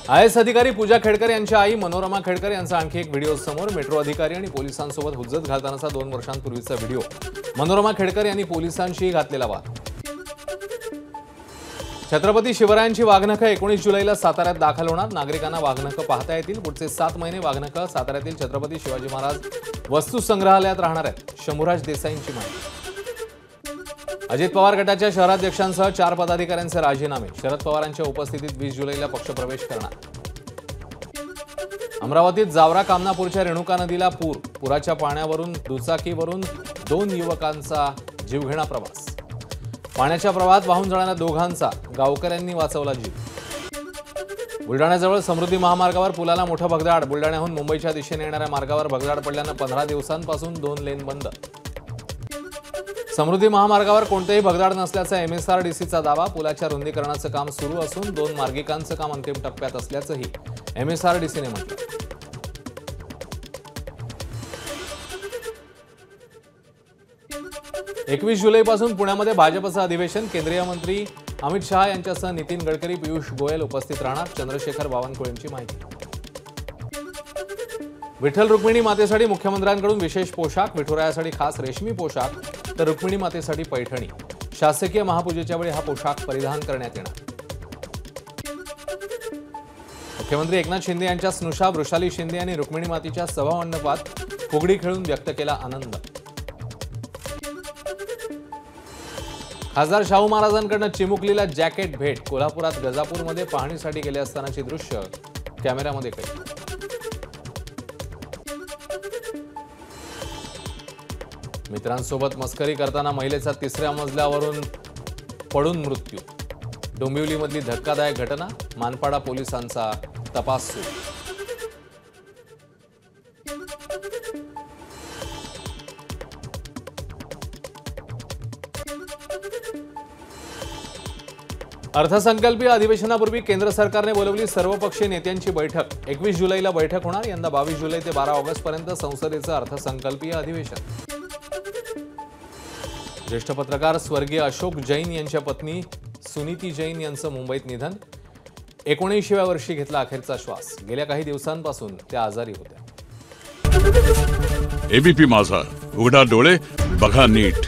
IS अधिकारी पूजा खेडकर यांच्या आई मनोरमा खेडकर यांचा आणखी एक व्हिडिओ समोर। मेट्रो अधिकारी आणि पोलिसांसोबत हुज्जत घालतानाचा 2 वर्षांपूर्वीचा व्हिडिओ। मनोरमा खेडकर यांनी पोलिसांशी घातलेला वाद। छत्रपती शिवरायांची वाघनखं 19 जुलैला साताऱ्यात दाखल होणार। नागरिकांना वाघनखं पाहता येतील। पुढचे 7 महिने वाघनखं साताऱ्यातील छत्रपती शिवाजी महाराज वस्तू संग्रहालयात राहणार आहेत। शंभूराज देसाईंची माहिती। अजित पवार गटाच्या शहराध्यक्षांसह 4 पदाधिकाऱ्यांचे राजीनामे। शरद पवारांच्या उपस्थितीत 20 जुलैला पक्षप्रवेश करणार। अमरावतीत जावरा कामनापूरच्या रेणुका नदीला पूर। पुराच्या पाण्यावरून दुचाकीवरून 2 युवकांचा जीवघेणा प्रवास। पाण्याच्या प्रवाहात वाहून जाणाऱ्या दोघांचा गावकऱ्यांनी वाचवला जीव। बुलडाण्याजवळ समृद्धी महामार्गावर पुलाला मोठा भगदाड। बुलडाण्याहून मुंबईच्या दिशेने येणाऱ्या मार्गावर भगदाड पडल्याने 15 दिवसांपासून 2 लेन बंद। समृद्धी महामार्गावर कोणतेही भगदाड नसल्याचा एमएसआरडीसीचा दावा। पुलाच्या रुंदीकरणाचं काम सुरू असून 2 मार्गिकांचं काम अंतिम टप्प्यात असल्याचंही एमएसआरडीसीने म्हटलं। एकवीस जुलैपासून पुण्यामध्ये भाजपचं अधिवेशन। केंद्रीय मंत्री अमित शहा यांच्यासह नितीन गडकरी, पियुष गोयल उपस्थित राहणार। चंद्रशेखर बावनकुळेंची माहिती। विठ्ठल रुक्मिणी मातेसाठी मुख्यमंत्र्यांकडून विशेष पोशाख। विठुरायासाठी खास रेशमी पोशाख तर रुक्मिणी मातेसाठी पैठणी। शासकीय महापूजेच्या वेळी हा पोशाख परिधान करण्यात येणार। मुख्यमंत्री एकनाथ शिंदे यांच्या स्नुषा वृषाली शिंदे यांनी रुक्मिणी मातेच्या सभामंडपात फुगडी खेळून व्यक्त केला आनंद। खासदार शाहू महाराजांकडून चिमुकलीला जॅकेट भेट। कोल्हापुरात गजापूरमध्ये पाहणीसाठी गेले असतानाची दृश्य कॅमेऱ्यामध्ये कैद। मित्रांसोबत मस्करी करताना महिलेचा 3ऱ्या मजल्यावरून पडून मृत्यू। डोंबिवलीमधली धक्कादायक घटना। मानपाडा पोलिसांचा तपास सुरू। अर्थसंकल्पीय अधिवेशनापूर्वी केंद्र सरकारने बोलावली सर्वपक्षीय नेत्यांची बैठक। 21 जुलैला बैठक होणार। यंदा 22 जुलै ते 12 ऑगस्ट पर्यंत संसदेचं अर्थसंकल्पीय अधिवेशन। ज्येष्ठ पत्रकार स्वर्गीय अशोक जैन यांच्या पत्नी सुनीती जैन यांचं मुंबईत निधन। 19व्या वर्षी घेतला अखेरचा श्वास। गेल्या काही दिवसांपासून त्या आजारी होत्या। एबीपी माझा, उघडा डोळे बघा नीट।